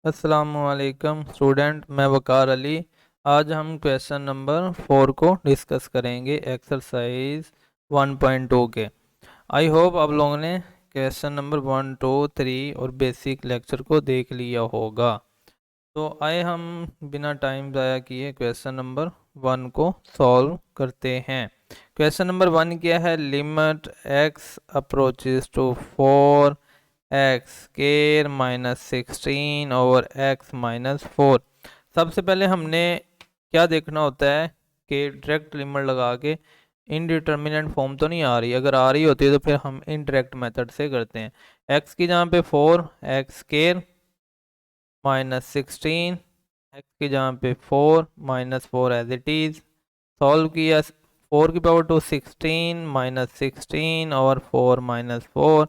अस्सलामुअलैकुम स्टूडेंट, मैं वकार अली। आज हम क्वेश्चन नंबर 4 को डिस्कस करेंगे एक्सरसाइज 1.2 के। आई होप आप लोगों ने क्वेश्चन नंबर 1, 2, 3 और बेसिक लेक्चर को देख लिया होगा। तो आए हम बिना टाइम ज़ाया किए क्वेश्चन नंबर 1 को सॉल्व करते हैं। क्वेश्चन नंबर 1 क्या है? Limit x approaches to 4 x square minus 16 over x minus 4। सबसे पहले हमने क्या देखना होता है कि डायरेक्ट लिमिट लगा के इनडिटर्मिनेंट फॉर्म तो नहीं आ रही। अगर आ रही होती है तो फिर हम इनडायरेक्ट मेथड से करते हैं। एक्स की जहाँ पे 4 एक्स स्केयर माइनस 16, एक्स की जहाँ पे 4 minus 4 as it is. Solve किया, 4 की पावर 2 16 माइनस 16 और 4 माइनस 4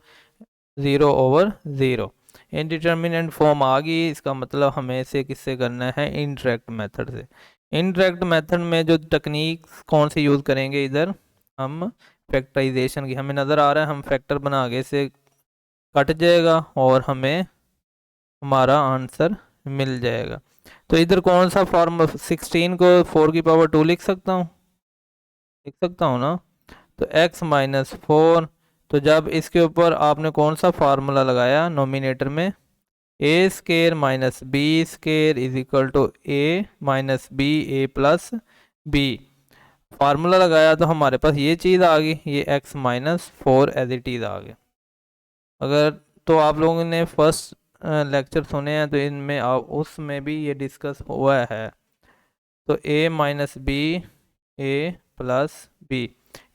0 ओवर 0। इनडिटर्मिनेंट फॉर्म आ गई। इसका मतलब हमें इसे किससे करना है? इनडायरेक्ट मेथड से। इनडायरेक्ट मेथड में जो टेक्निक कौन सी यूज़ करेंगे? इधर हम फैक्टराइजेशन की, हमें नज़र आ रहा है हम फैक्टर बना के इसे कट जाएगा और हमें हमारा आंसर मिल जाएगा। तो इधर कौन सा फॉर्म, 16 को 4 की पावर 2 लिख सकता हूँ ना। तो x माइनस 4, तो जब इसके ऊपर आपने कौन सा फार्मूला लगाया नोमिनेटर में? A square minus b square is equal to a minus b a plus b. Formula लगाया तो हमारे पास ये चीज़ आ गई, ये x minus 4 as it is आ गया। अगर तो आप लोगों ने फर्स्ट लेक्चर सुने हैं तो इनमें उसमें भी ये डिस्कस हुआ है। तो a minus b a plus b,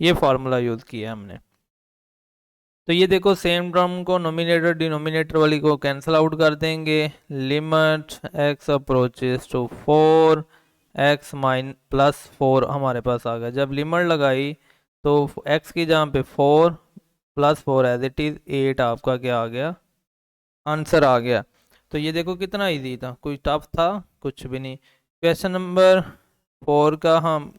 ये फार्मूला यूज़ किया हमने। तो ये देखो, सेम टर्म को नोमिनेटर डिनोमिनेटर वाली को कैंसिल आउट कर देंगे। Limit x approaches to 4 x minus plus 4 हमारे पास आ गया। जब लिमिट लगाई तो x की जहाँ पे 4 प्लस 4 एज इट इज़ 8 आपका क्या आ गया? आंसर आ गया। तो ये देखो कितना इजी था, कोई टफ था कुछ भी नहीं। क्वेश्चन नंबर 4 का हम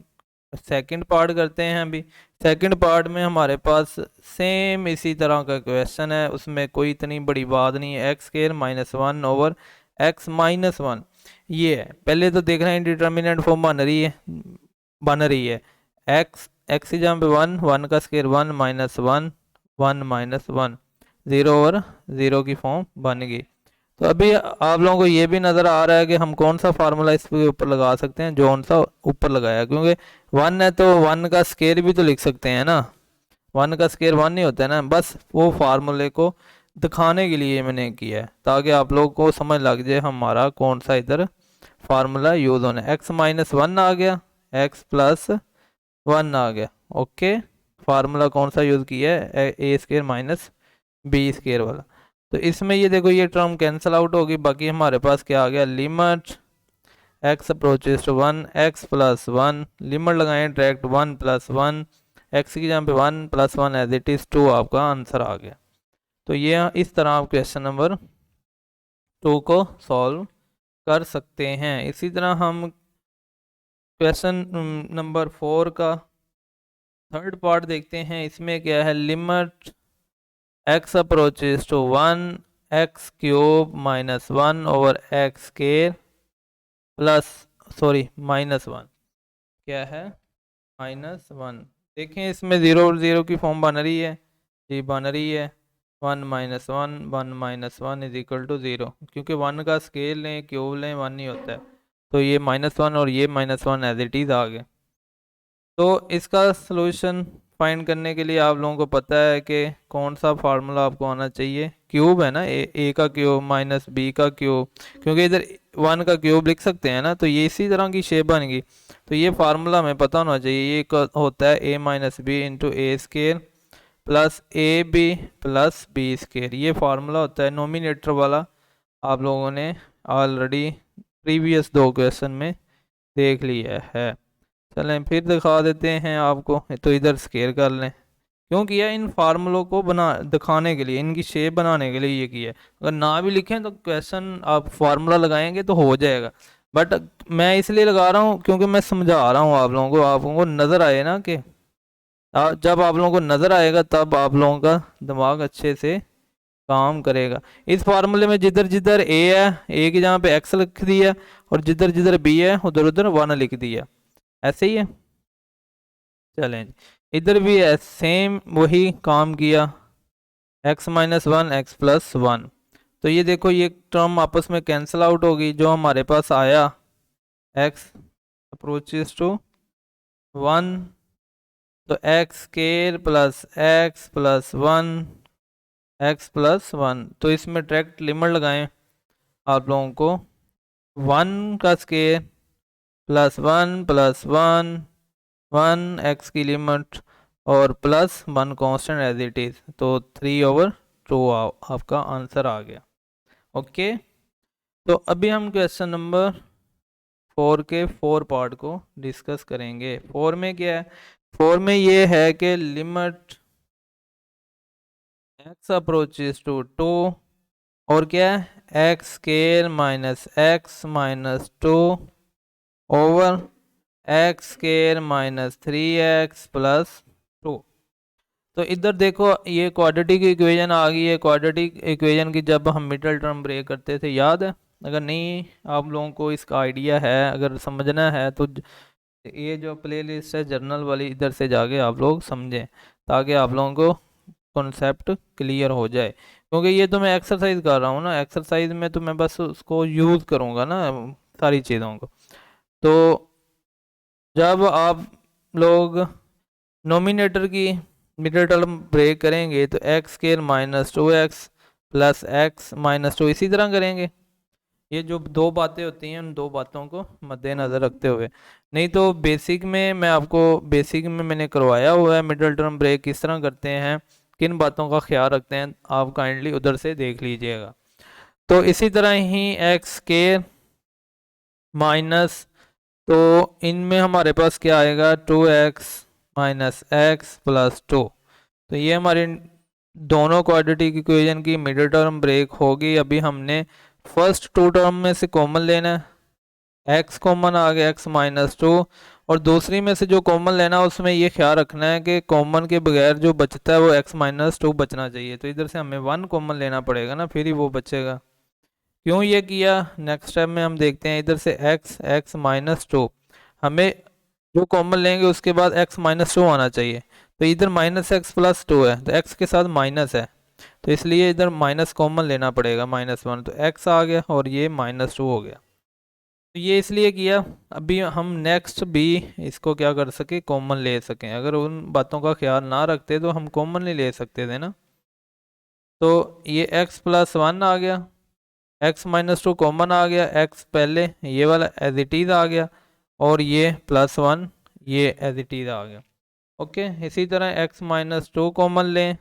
सेकंड पार्ट करते हैं अभी। सेकंड पार्ट में हमारे पास सेम इसी तरह का क्वेश्चन है, उसमें कोई इतनी बड़ी बात नहीं है। X square minus 1 over x minus 1, ये है। पहले तो देखना इंडिटर्मिनेंट फॉर्म बन रही है। एक्स एक्स की जहाँ पे 1 1 का स्क्वायर 1 माइनस 1 1 माइनस 1 0 और 0 की फॉर्म बन गई। तो अभी आप लोगों को ये भी नज़र आ रहा है कि हम कौन सा फार्मूला इसके ऊपर लगा सकते हैं, जो सा ऊपर लगाया, क्योंकि 1 है तो 1 का स्केयर भी तो लिख सकते हैं ना। 1 का स्केयर 1 नहीं होता है ना। बस वो फार्मूले को दिखाने के लिए मैंने किया है, ताकि आप लोगों को समझ लग जाए हमारा कौन सा इधर फार्मूला यूज़ होना है। एक्स माइनस 1 आ गया, एक्स प्लस 1 आ गया। ओके, फार्मूला कौन सा यूज़ किया है? ए स्केयर माइनस बी स्केयर वाला। तो इसमें ये देखो, ये टर्म कैंसिल आउट होगी, बाकी हमारे पास क्या आ गया? Limit x approaches to 1 x plus 1, limit लगाएं डायरेक्ट 1 प्लस 1, एक्स की जहाँ पे 1 प्लस 1 एज इट इज़ 2, आपका आंसर आ गया। तो ये इस तरह आप क्वेश्चन नंबर 2 को सॉल्व कर सकते हैं। इसी तरह हम क्वेश्चन नंबर 4 का थर्ड पार्ट देखते हैं। इसमें क्या है? Limit x approaches to 1 x cube minus 1 over x square plus minus 1, क्या है? माइनस 1। देखें इसमें 0 और 0 की फॉर्म बन रही है जी, बन रही है। 1 minus 1 1 minus 1 is equal to 0, क्योंकि 1 का स्केल लें क्यूब लें 1 नहीं होता है। तो ये माइनस 1 और ये माइनस 1 एज इट इज़ आ गए। तो इसका सलूशन फाइंड करने के लिए आप लोगों को पता है कि कौन सा फार्मूला आपको आना चाहिए। क्यूब है ना, ए का क्यूब माइनस बी का क्यूब, क्योंकि इधर 1 का क्यूब लिख सकते हैं ना। तो ये इसी तरह की शेप बनेगी। तो ये फार्मूला हमें पता होना चाहिए। ये होता है a minus b into a square plus a b plus b square. ये फार्मूला होता है नोमिनेटर वाला। आप लोगों ने ऑलरेडी प्रीवियस 2 क्वेश्चन में देख लिया है। चलें फिर दिखा देते हैं आपको। तो इधर स्केयर कर लें, क्यों किया? इन फार्मूलों को बना दिखाने के लिए, इनकी शेप बनाने के लिए ये किया है। अगर ना भी लिखें तो क्वेश्चन आप फार्मूला लगाएंगे तो हो जाएगा। बट मैं इसलिए लगा रहा हूँ क्योंकि मैं समझा रहा हूँ आप लोगों को नज़र आए ना कि जब आप लोगों को नज़र आएगा तब आप लोगों का दिमाग अच्छे से काम करेगा। इस फार्मूले में जिधर जिधर ए है, ए की जगह पे एक्स लिख दिया, और जिधर जिधर बी है उधर उधर 1 लिख दिया। ऐसे ही है। चलें जी, इधर भी है सेम वही काम किया, x minus one x plus one. तो ये देखो ये टर्म आपस में कैंसिल आउट होगी, जो हमारे पास आया एक्स अप्रोचेस टू वन, तो x square plus one x plus one. तो इसमें डायरेक्ट लिमिट लगाएं आप लोगों को, वन का square plus one, one x की लिमिट और plus one constant as it is, तो 3/2 आपका आंसर आ गया। ओके, तो अभी हम क्वेश्चन नंबर 4 के 4 पार्ट को डिस्कस करेंगे। 4 में क्या है, 4 में ये है कि लिमिट एक्स अप्रोचेस टू 2 और क्या है x square minus two over x square -3x plus 2। तो इधर देखो ये क्वाड्रेटिक इक्वेशन आ गई है। क्वाड्रेटिक इक्वेशन की जब हम मिडल टर्म ब्रेक करते थे, याद है? अगर नहीं आप लोगों को इसका आइडिया है, अगर समझना है, तो ये जो प्लेलिस्ट है जर्नल वाली, इधर से जाके आप लोग समझें, ताकि आप लोगों को कॉन्सेप्ट क्लियर हो जाए। क्योंकि ये तो मैं एक्सरसाइज कर रहा हूँ ना, एक्सरसाइज में तो मैं बस उसको यूज़ करूँगा ना सारी चीज़ों को। तो जब आप लोग नोमिनेटर की मिडिल टर्म ब्रेक करेंगे तो x square -2x plus x -2 इसी तरह करेंगे। ये जो दो बातें होती हैं उन दो बातों को मद्देनज़र रखते हुए, नहीं तो बेसिक में मैं आपको बेसिक में मैंने करवाया हुआ है मिडिल टर्म ब्रेक किस तरह करते हैं, किन बातों का ख्याल रखते हैं, आप काइंडली उधर से देख लीजिएगा। तो इसी तरह ही एक्स स्केयर माइनस, तो इनमें हमारे पास क्या आएगा 2x -x प्लस 2। तो ये हमारी दोनों क्वाड्रेटिक इक्वेशन की मिडिल टर्म ब्रेक होगी। अभी हमने फर्स्ट टू टर्म में से कॉमन लेना है, x कॉमन आ गया x-2, और दूसरी में से जो कॉमन लेना है उसमें ये ख्याल रखना है कि कॉमन के बगैर जो बचता है वो x-2 बचना चाहिए। तो इधर से हमें 1 कॉमन लेना पड़ेगा ना, फिर ही वो बचेगा। क्यों ये किया, नेक्स्ट स्टेप में हम देखते हैं। इधर से x-2 हमें जो कॉमन लेंगे उसके बाद x-2 आना चाहिए। तो इधर -x प्लस 2 है, तो x के साथ माइनस है, तो इसलिए इधर माइनस कॉमन लेना पड़ेगा -1, तो x आ गया और ये -2 हो गया। तो ये इसलिए किया, अभी हम नेक्स्ट भी इसको क्या कर सके, कॉमन ले सकें। अगर उन बातों का ख्याल ना रखते तो हम कॉमन नहीं ले सकते थे ना। तो ये x प्लस 1 आ गया, x-2 कॉमन आ गया, x पहले ये वाला एज इट इज़ आ गया, और ये +1 ये एज इट इज़ आ गया। ओके, इसी तरह x-2 कॉमन लें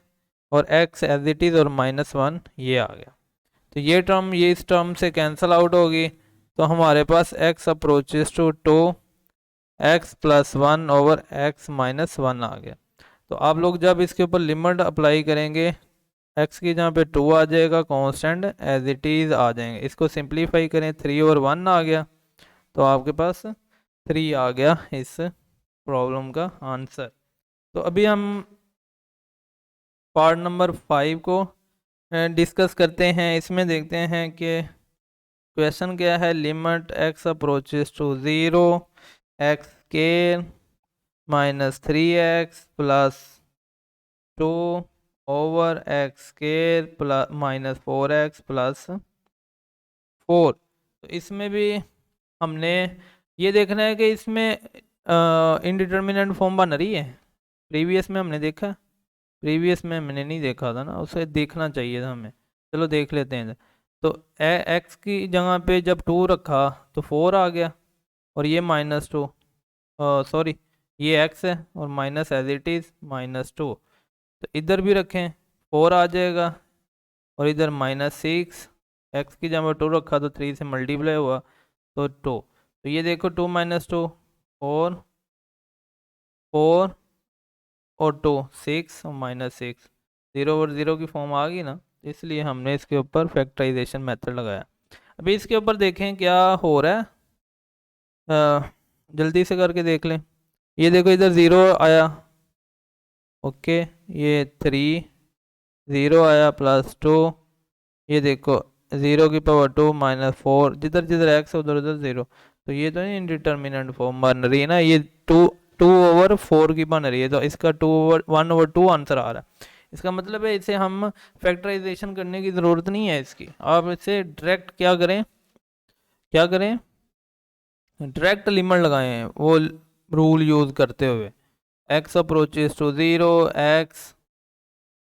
और x एज इट इज़ और -1 ये आ गया। तो ये टर्म ये इस टर्म से कैंसिल आउट होगी, तो हमारे पास x approaches to 2x plus 1 over x-1 आ गया। तो आप लोग जब इसके ऊपर लिमिट अप्लाई करेंगे, x की जहाँ पे 2 आ जाएगा, कांस्टेंट एज इट इज़ आ जाएंगे। इसको सिंप्लीफाई करें, 3/1 आ गया, तो आपके पास 3 आ गया इस प्रॉब्लम का आंसर। तो अभी हम पार्ट नंबर 5 को डिस्कस करते हैं। इसमें देखते हैं कि क्वेश्चन क्या है, limit x approaches to 0 x square -3x plus 2 over x square -4x plus 4। तो इसमें भी हमने ये देखना है कि इसमें इनडिटर्मिनेंट फॉर्म बन रही है। प्रीवियस में हमने देखा, प्रीवियस में मैंने नहीं देखा था ना, उसे देखना चाहिए था हमें। चलो देख लेते हैं। तो एक्स की जगह पे जब 2 रखा तो 4 आ गया, और ये -2, सॉरी ये x है और माइनस एज इट इज़ -2, तो इधर भी रखें 4 आ जाएगा, और इधर -6, एक्स की जगह 2 रखा तो 3 से मल्टीप्लाई हुआ तो 2। तो ये देखो 2 -2 और 4 और 2 6 और -6, 0/0 की फॉर्म आ गई ना, इसलिए हमने इसके ऊपर फैक्टराइजेशन मेथड लगाया। अभी इसके ऊपर देखें क्या हो रहा है, जल्दी से करके देख लें। ये देखो इधर 0 आया, ओके, ये 3 ज़ीरो आया +2, ये देखो 0 की पावर 2 -4, जिधर जिधर x है उधर उधर 0। तो ये तो नहीं इंडिटर्मिनेंट फॉर्म बन रही है ना, ये 2/4 की बन रही है, तो इसका 1/2 आंसर आ रहा है। इसका मतलब है इसे हम फैक्टराइजेशन करने की ज़रूरत नहीं है इसकी, आप इसे डायरेक्ट क्या करें, डायरेक्ट लिमिट लगाएं वो रूल यूज़ करते हुए। x अप्रोचेस टू 0, x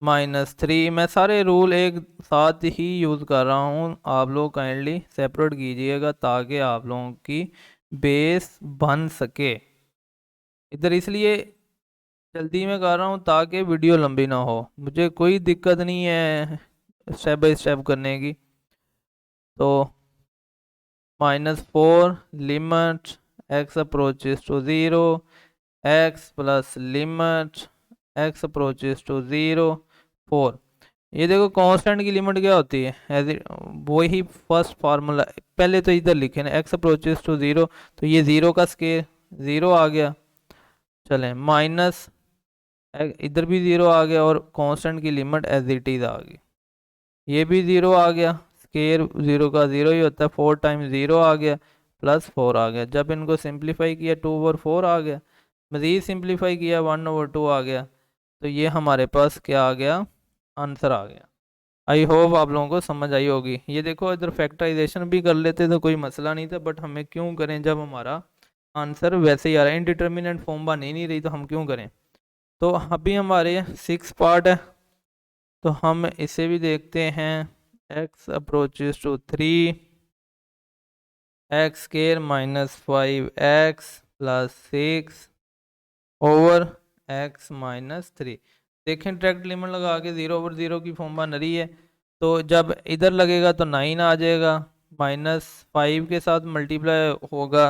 -3, मैं सारे रूल एक साथ ही यूज़ कर रहा हूँ, आप लोग काइंडली सेपरेट कीजिएगा ताकि आप लोगों की बेस बन सके। इधर इसलिए जल्दी में कर रहा हूँ ताकि वीडियो लंबी ना हो, मुझे कोई दिक्कत नहीं है स्टेप बाय स्टेप करने की। तो -4 limit x approaches to 0, x plus limit x approaches to 0, 4। ये देखो कांस्टेंट की लिमिट क्या होती है, एज वही फर्स्ट फार्मूला पहले तो इधर लिखे ना, x अप्रोचेस टू 0, तो ये 0 का स्केयर 0 आ गया, चलें माइनस इधर भी 0 आ गया, और कांस्टेंट की लिमिट एज इट इज़ आ गई, ये भी 0 आ गया, स्केयर 0 का 0 ही होता है, 4 टाइम्स 0 आ गया, +4 आ गया। जब इनको सिंप्लीफाई किया 2/4 आ गया, मज़ीद सिंप्लीफाई किया 1/2 आ गया, तो ये हमारे पास क्या आ गया, आंसर आ गया। आई होप आप लोगों को समझ आई होगी। ये देखो इधर फैक्टराइजेशन भी कर लेते तो कोई मसला नहीं था, बट हमें क्यों करें जब हमारा आंसर वैसे ही आ रहा है, इनडिटर्मिनेंट फॉर्म बन ही नहीं रही तो हम क्यों करें। तो अभी हमारे 6 पार्ट है, तो हम इसे भी देखते हैं। x approaches to 3, x square -5x + 6 over x -3। देखें डायरेक्ट लिमिट लगा के 0/0 की फॉर्म बन रही है, तो जब इधर लगेगा तो 9 आ जाएगा, -5 के साथ मल्टीप्लाई होगा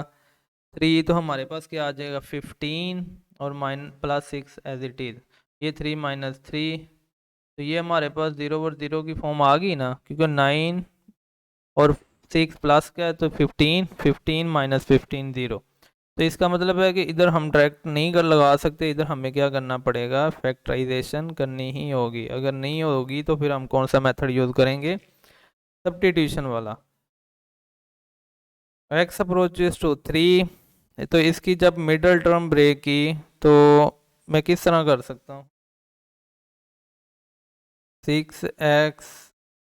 3, तो हमारे पास क्या आ जाएगा 15, और +6 एज इट इज़, ये 3 -3, तो ये हमारे पास 0/0 की फॉर्म आ गई ना, क्योंकि 9 और 6 प्लस का है तो 15, 15 -15 0। तो इसका मतलब है कि इधर हम डायरेक्ट नहीं कर लगा सकते, इधर हमें क्या करना पड़ेगा, फैक्टराइजेशन करनी ही होगी। अगर नहीं होगी तो फिर हम कौन सा मेथड यूज़ करेंगे, सब्स्टिट्यूशन वाला। x अप्रोचेस टू 3, तो इसकी जब मिडल टर्म ब्रेक की तो मैं किस तरह कर सकता हूँ, 6x,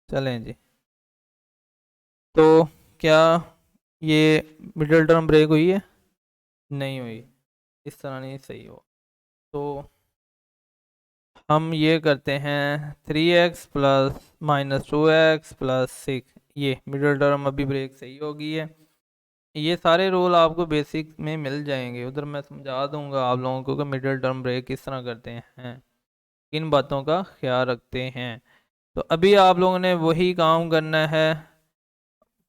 चलें जी, तो क्या ये मिडल टर्म ब्रेक हुई है, नहीं हुई, इस तरह नहीं सही हो। तो हम ये करते हैं 3x प्लस -2x + 6, ये मिडल टर्म अभी ब्रेक सही हो गई है। ये सारे रूल आपको बेसिक में मिल जाएंगे, उधर मैं समझा दूंगा आप लोगों को कि मिडल टर्म ब्रेक किस तरह करते हैं, किन बातों का ख्याल रखते हैं। तो अभी आप लोगों ने वही काम करना है,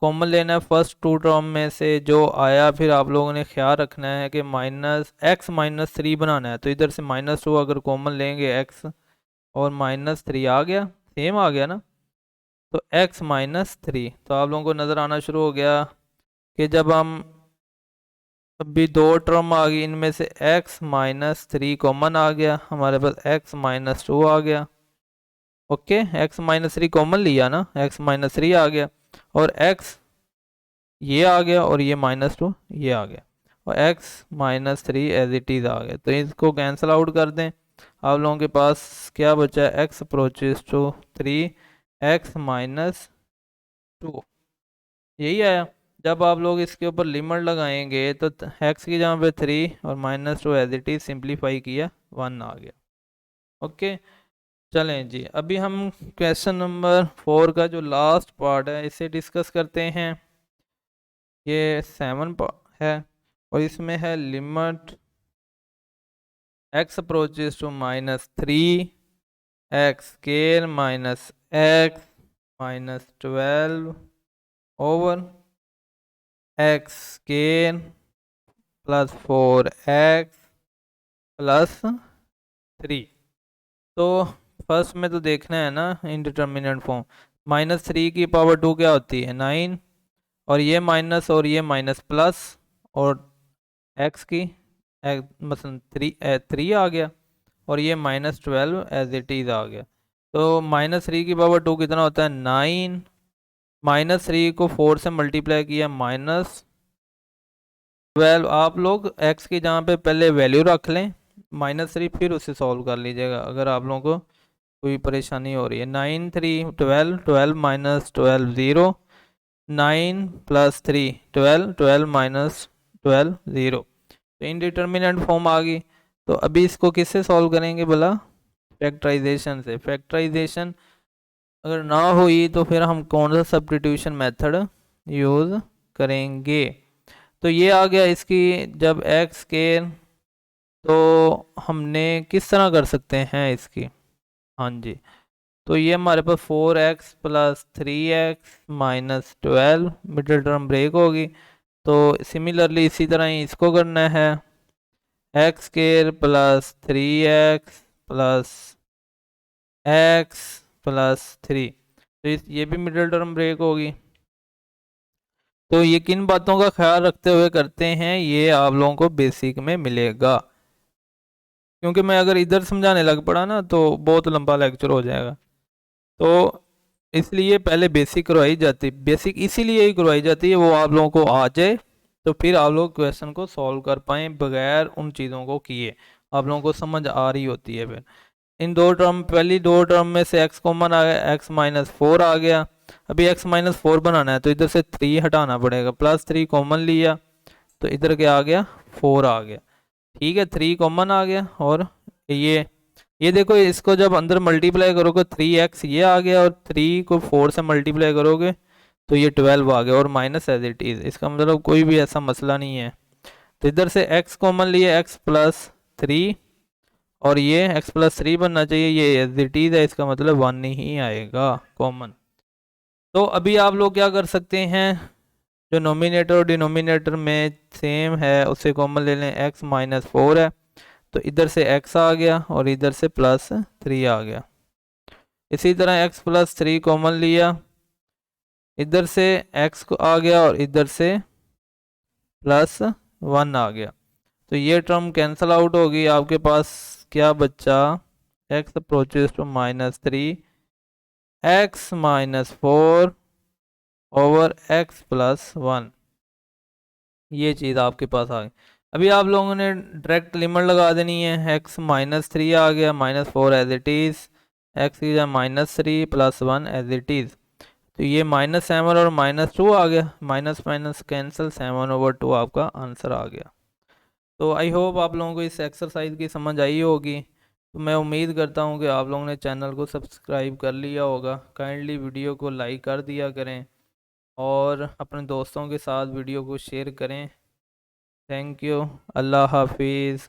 कॉमन लेना है फर्स्ट 2 टर्म में से जो आया, फिर आप लोगों ने ख्याल रखना है कि -x -3 बनाना है, तो इधर से -2 अगर कॉमन लेंगे x और -3 आ गया, सेम आ गया ना, तो x -3, तो आप लोगों को नज़र आना शुरू हो गया कि जब हम अभी 2 टर्म आ गई, इनमें से x -3 कॉमन आ गया, हमारे पास x -2 आ गया। ओके, x -3 कॉमन लिया ना, x -3 आ गया, और x ये आ गया, और ये -2 ये आ गया, और x -3 एज इट इज़ आ गया। तो इसको कैंसिल आउट कर दें, आप लोगों के पास क्या बचा है, x अप्रोचेस टू 3, x -2, यही आया। जब आप लोग इसके ऊपर लिमिट लगाएंगे तो x की जगह पे 3 और -2 एज इट इज़ सिंप्लीफाई किया 1 आ गया। ओके, चलें जी, अभी हम क्वेश्चन नंबर 4 का जो लास्ट पार्ट है इसे डिस्कस करते हैं। ये 7 है, और इसमें है limit x approaches to -3, x square -x -12 over x square +4x +3। तो फर्स्ट में तो देखना है ना इंडिटर्मिनेंट फॉर्म, -3 की पावर 2 क्या होती है 9, और ये माइनस और ये माइनस प्लस, और x की मसलन 3 आ गया, और ये -12 एज इट इज़ आ गया। तो -3 की पावर 2 कितना होता है 9, -3 को 4 से मल्टीप्लाई किया -12। आप लोग x की जहाँ पे पहले वैल्यू रख लें -3, फिर उसे सॉल्व कर लीजिएगा अगर आप लोगों को कोई परेशानी हो रही है। 9 3 12, 12 माइनस 12 0, 9 + 3 12, 12 माइनस 12 0। तो इनडिटर्मिनेंट फॉर्म आ गई। तो अभी इसको किससे सॉल्व करेंगे भला? फैक्टराइजेशन से। फैक्टराइजेशन अगर ना हुई तो फिर हम कौन सा सब्स्टिट्यूशन मेथड यूज़ करेंगे? तो ये आ गया इसकी जब एक्स के, तो हमने किस तरह कर सकते हैं इसकी? हाँ जी, तो ये हमारे पास 4x + 3x - 12, middle term break होगी। तो सिमिलरली इसी तरह ही इसको करना है, x² + 3x + x + 3। तो ये भी मिडिल टर्म ब्रेक होगी। तो ये किन बातों का ख्याल रखते हुए करते हैं, ये आप लोगों को बेसिक में मिलेगा, क्योंकि मैं अगर इधर समझाने लग पड़ा ना तो बहुत लंबा लेक्चर हो जाएगा। तो इसलिए पहले बेसिक करवाई जाती, बेसिक इसीलिए ही करवाई जाती है वो आप लोगों को आ जाए, तो फिर आप लोग क्वेश्चन को सॉल्व कर पाएँ बगैर उन चीज़ों को किए, आप लोगों को समझ आ रही होती है। फिर इन दो टर्म, पहली दो टर्म में से x कॉमन आ गया, x - 4 आ गया। अभी x - 4 बनाना है तो इधर से 3 हटाना पड़ेगा, +3 कॉमन लिया तो इधर क्या आ गया 4 आ गया। ठीक है, 3 कॉमन आ गया। और ये देखो, इसको जब अंदर मल्टीप्लाई करोगे 3x ये आ गया, और 3 को 4 से मल्टीप्लाई करोगे तो ये 12 आ गया, और माइनस एज इट इज़, इसका मतलब कोई भी ऐसा मसला नहीं है। तो इधर से x कॉमन लिए, x + 3, और ये x + 3 बनना चाहिए, ये एज इट इज़ है, इसका मतलब 1 ही आएगा कॉमन। तो अभी आप लोग क्या कर सकते हैं, जो नोमिनेटर और डिनोमिनेटर में सेम है उसे कॉमन ले लें, x - 4 है तो इधर से x आ गया और इधर से +3 आ गया। इसी तरह x + 3 कॉमन लिया, इधर से x को आ गया और इधर से +1 आ गया। तो ये टर्म कैंसल आउट होगी, आपके पास क्या बचा, x approaches to -3, x - 4 over x + 1, ये चीज़ आपके पास आ गई। अभी आप लोगों ने डायरेक्ट लिमिट लगा देनी है, x - 3 आ गया, -4 एज इट इज़, x की जगह -3 + 1 एज इट इज़। तो ये -7 और -2 आ गया, माइनस माइनस कैंसिल, 7/2 आपका आंसर आ गया। तो आई होप आप लोगों को इस एक्सरसाइज की समझ आई होगी। तो मैं उम्मीद करता हूँ कि आप लोगों ने चैनल को सब्सक्राइब कर लिया होगा। काइंडली वीडियो को लाइक कर दिया करें और अपने दोस्तों के साथ वीडियो को शेयर करें। थैंक यू, अल्लाह हाफिज़।